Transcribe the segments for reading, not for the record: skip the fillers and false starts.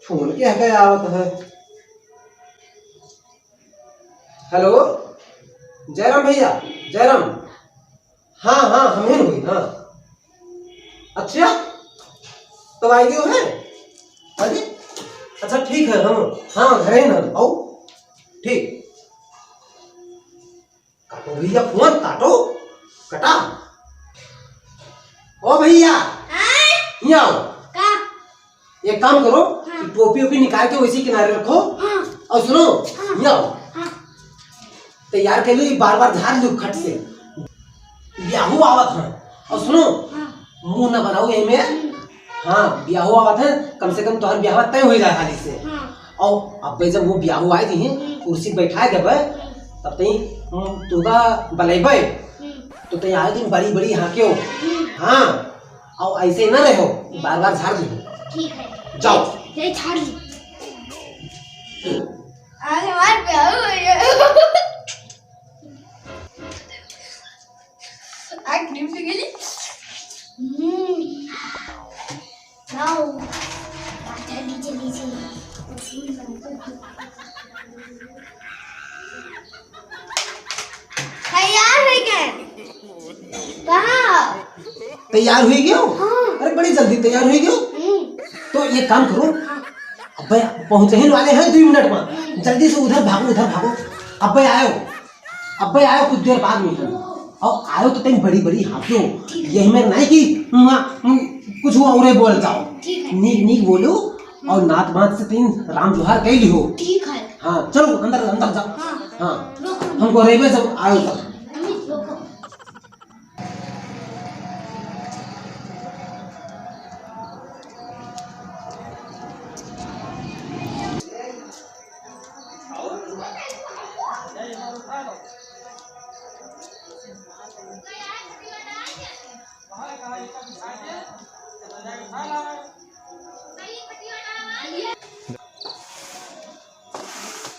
Phone क्या है आवत है। हेलो जयराम भैया, जयराम। हाँ हाँ हम ही हुई। हाँ अच्छा तो आई गयो है। अरे अच्छा ठीक है। हम हाँ घर ही ना आओ। ठीक काटो भैया, फोन काटो। कटा। ओ भैया यहाँ आओ। एक काम करो, हाँ। टोपी ओपी निकाल के वैसे किनारे रखो। हाँ। और सुनो, हाँ। यहाँ आओ। हाँ। तैयार कर लो, बार बार झाड़ लो खट से। ब्याहू आवत है। और सुनो, हाँ। मुंह ना बनाओ यही में। हाँ ब्याहू आवत है, कम से कम तुम्हारा ब्याह तय हो जाए खाली से। हाँ। और अब जब वो ब्याहू आए थी कुर्सी बैठाए जब तब तक तुगा बलेबे तो तैयार तुम बड़ी बड़ी हाँके हो। हाँ और ऐसे ना रहो, बार बार झाड़ दो। ठीक है जाओ। ये झाड़ ली। आज हमारा ब्याह हो गया। आज क्रीम से गली। आओ। नीचे नीचे। तैयार हो गए। कहाँ? तैयार हुई क्यों? हाँ। अरे बड़ी जल्दी तैयार हुई क्यों? तो ये काम करो, अब पहुंचने वाले हैं 2 मिनट में, जल्दी से उधर भागो उधर भागो। अब आयो कुछ देर बाद में। और आयो तो तुम बड़ी बड़ी हाथों यही में नहीं कि कुछ हुआ उरे बोल जाओ। नीक नीक बोलो और नात बात से तुम राम जोहार कह लियो। ठीक है। हाँ चलो अंदर अंदर जाओ। हाँ, हाँ हमको रेबे जब आयो तब।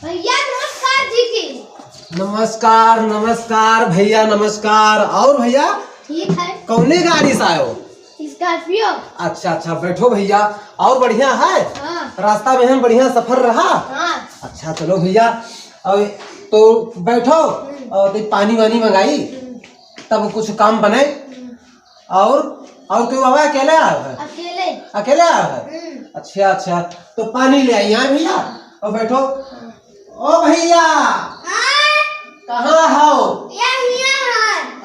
भैया नमस्कार जी की। नमस्कार नमस्कार भैया नमस्कार। और भैया ठीक है। कौने गाड़ी से आयो? स्कॉर्पियो। अच्छा अच्छा बैठो भैया। और बढ़िया है? हाँ। रास्ता में हम बढ़िया सफर रहा। हाँ। अच्छा चलो भैया और तो बैठो और पानी वानी मंगाई तब कुछ काम बने। और कोई बाबा अकेले आया है? अकेले आया है। अच्छा अच्छा तो पानी ले आई यहाँ भैया और बैठो। ओ भैया कहाँ हो?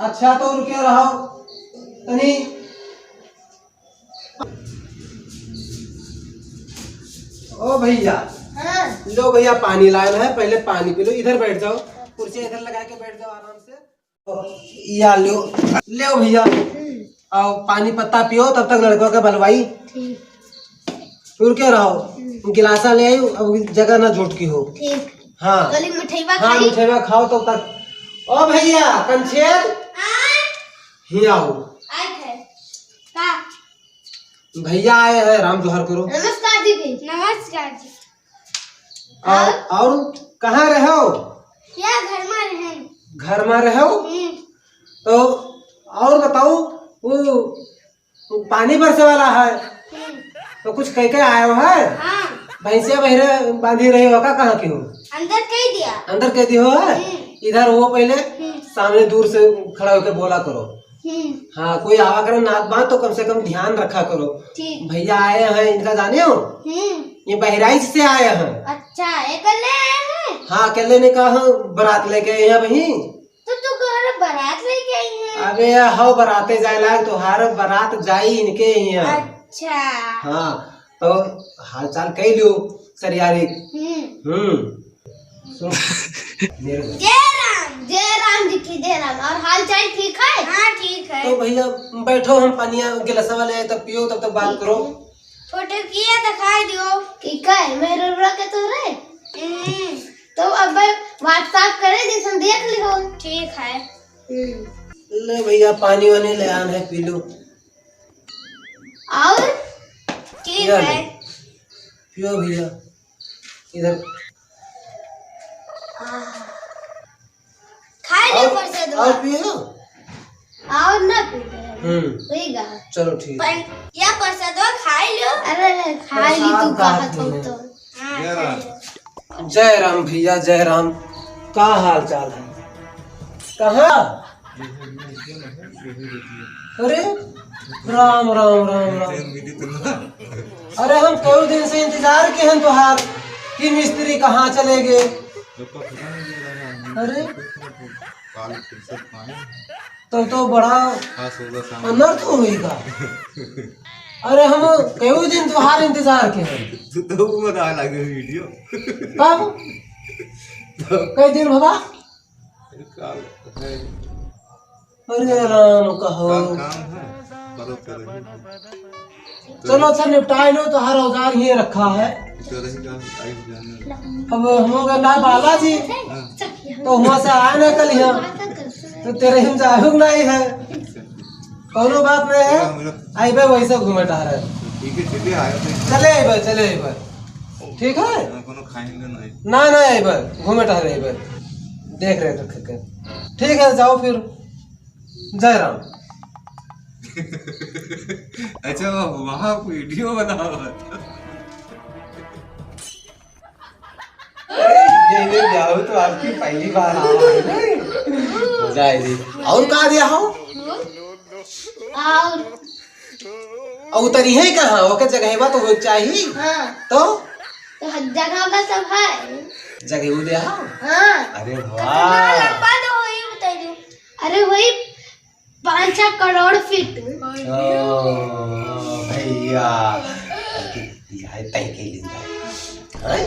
अच्छा तो रुके रहो तनी। ओ भैया लो भैया पानी लाया है, पहले पानी पी लो। इधर बैठ जाओ, कुर्सी इधर लगा के बैठ जाओ आराम से। या लो भैया और पानी पत्ता पियो, तब तक लड़कों के बलवाई। फिर क्या रहो गिलासा ले आई, अब जगह ना झूठ की हो। ठीक। हाँ मिठाई खाओ तब तक। ओ भैया कंचेत ही आओ। भैया आए हैं, राम जोहर करो। नमस्कार जी। नमस्कार जी। और कहाँ रहो? क्या घर में रहो? तो और बताओ, वो पानी बरसे वाला है तो कुछ कह के आए हो है? हाँ। भैंसिया बहरे बांधी रही हो का? कहाँ की हो? अंदर कह दियो है। इधर वो पहले सामने दूर से खड़ा होकर बोला करो। हाँ कोई आवा करे नात बात तो कम से कम ध्यान रखा करो। भैया आए हैं, इनका जाने हो? ये बहराइच से आए हैं। अच्छा अकेले आए हैं? हाँ अकेले ने कहा बारात लेके आए हैं बहन। तो तू घर बारात लेके आई है? अबे हो बाराते जाए लाग तो हर बारात जाई इनके ही है। अच्छा हाँ तो हाल चाल कह लियो सरियारी। जय राम जी की जय राम। और हाल चाल ठीक है? हाँ ठीक है। तो भैया बैठो, हम पानिया गिलासा वाले आए तब पियो, तब तक बात करो। फोटो किया दिखाई दियो। ठीक है मेरे रो के तो रे। तो अब व्हाट्सएप करे जैसे देख लियो। ठीक है। ले भैया पानी वानी ले आना है, पी लो। और ठीक है पियो भैया इधर। खाए ले पर से दो। और पियो और ना पीते। चलो ठीक। या प्रसाद खाई लो। अरे खाई ली तू कहत हो तो। जय राम भैया, जय राम। का हाल चाल है? कहाँ? अरे राम राम राम राम। अरे हम कई दिन से इंतजार के हैं तुहार कि मिस्त्री कहाँ चले गए। अरे तो बड़ा अनर्थ होगा। अरे हम कई दिन तुहार इंतजार के हैं। तो बता लगे वीडियो कब? कई दिन बाबा? अरे राम कहो। चलो अच्छा निपटाए लो, तो हर औजार ही रखा है। अब हम लोग ना बाबा जी तो वहाँ से आए ना कल यहाँ, तो तेरे हम जाहुक नहीं है। कोनो बात नहीं है, आई बे वैसे घूमे टहरे। चले आई बे, चले आई बे, ठीक है ना ना आई बे घूमे टहरे आई बे, देख रहे रख के। ठीक है जाओ फिर। जय राम। अच्छा वहाँ वीडियो बनाओ। ये जाओ तो आपकी पहली बार मजा आएगी। और कहा दिया हो? और उतरी है कहाँ? वो के जगह बा तो वो चाहिए। हाँ। तो जगह का सब है। जगह वो दिया हो? हाँ। अरे कितना वाह। लंबा तो वही बता दो। अरे वही 5 करोड़ फीट। भैया यह तय के लिए जाए,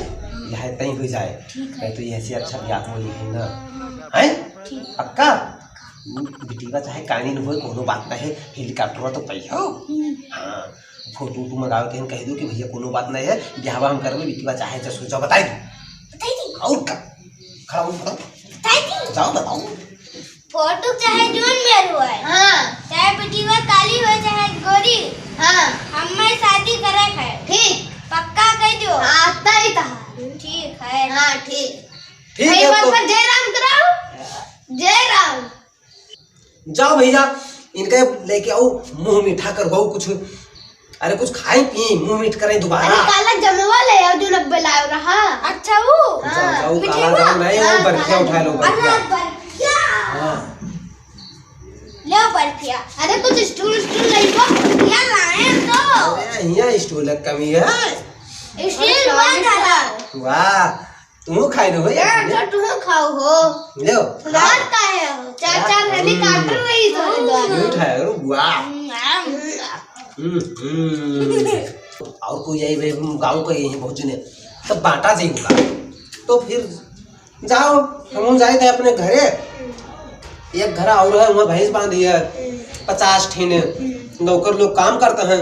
यह तय हो जाए तो ऐसे अच्छा ब्याह हो है ना है पक्का। बिटिया चाहे कानी न हो, कोनो बात नहीं है। हेलीकॉप्टर तो पैसा हो। हाँ फोटो वोटो मंगाओ के कह दो कि भैया कोनो बात नहीं है, ब्याह हम करबे। बिटिया चाहे तो सोचो बताई दो। और का खड़ा हो जाओ बताओ। फोटो चाहे जोन में हुआ है। हाँ। चाहे बिटिया काली हो चाहे गोरी। हाँ। हमें शादी करे है। ठीक पक्का कह दो। आता ही था। ठीक है। हाँ ठीक। ठीक है तो जय राम कराओ। जय राम। जाओ भैया इनके लेके आओ, मुंह मीठा करवाओ कुछ। अरे कुछ खाए पिए, मुंह मीठ करें दोबारा। काला जमवा ले आओ जो 90 लाओ रहा। अच्छा वो जाओ काला जाओ नहीं वो बर्फिया उठा लो। बर्फिया हाँ लो बर्फिया। अरे कुछ स्टूल नहीं बर्फिया लाए तो। अरे यहाँ स्टूल कमी है। स्टूल वाला। वाह तुम खाई दो भैया। जो तुम खाओ हो। लो रात का है हो। 4 हेलीकॉप्टर रही तो उठाए वाह। और कोई यही गाँव का यही बहुत जने तब बांटा जाएगा। तो फिर जाओ हम जाए थे अपने घरे। एक घर और है वहाँ भैंस बांधी है 50 ठीने नौकर लोग काम करते हैं।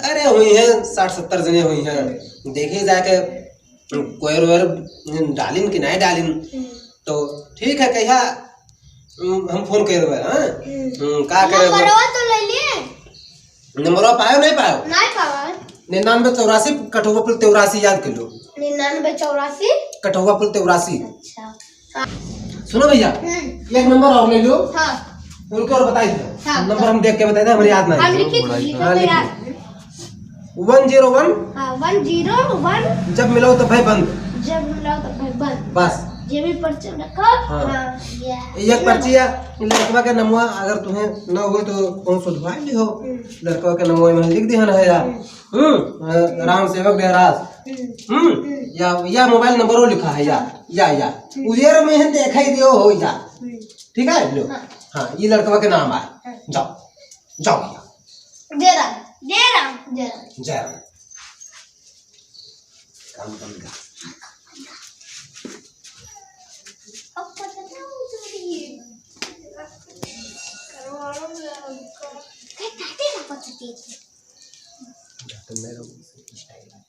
अरे हुई है 60-70 जने हुई हैं। देखे जाके कोयर वोयर डालिन कि नहीं डालिन। तो ठीक है कहिया हम फोन कर देवे। का करे तो ले लिए। नंबर पायो नहीं पायो? नहीं पावा। 9984 कठौवा पुल 83 याद कर लो। 9984 कठौवा पुल 83। अच्छा सुनो भैया एक नंबर और ले लो। हाँ उनके और बताई दो। हाँ, नंबर हम देख के बताए थे, हमें याद नहीं। हम लिखिए तो याद 101। हाँ 101 जब मिलो तो भाई बंद। जब मिला तो भाई बंद। बस ये भी पर्चा रखो। हाँ। हाँ एक पर्ची है लड़कवा के नमवा अगर तुम्हें न हो तो कौन सुधवा ली हो। लड़कवा के नमवा में लिख दिया ना है यार। राम सेवक देहराज। या मोबाइल नंबरों लिखा है या उधर में देखा ही दियो हो या। ठीक है लो। हाँ ये लड़कवा के नाम आए। जाओ जाओ भैया। जय राम जय राम जय राम जय राम। काम करेगा। अब पता नहीं चली करवाओ क्या ताते ना पता थी। तो मेरा स्टाइल है।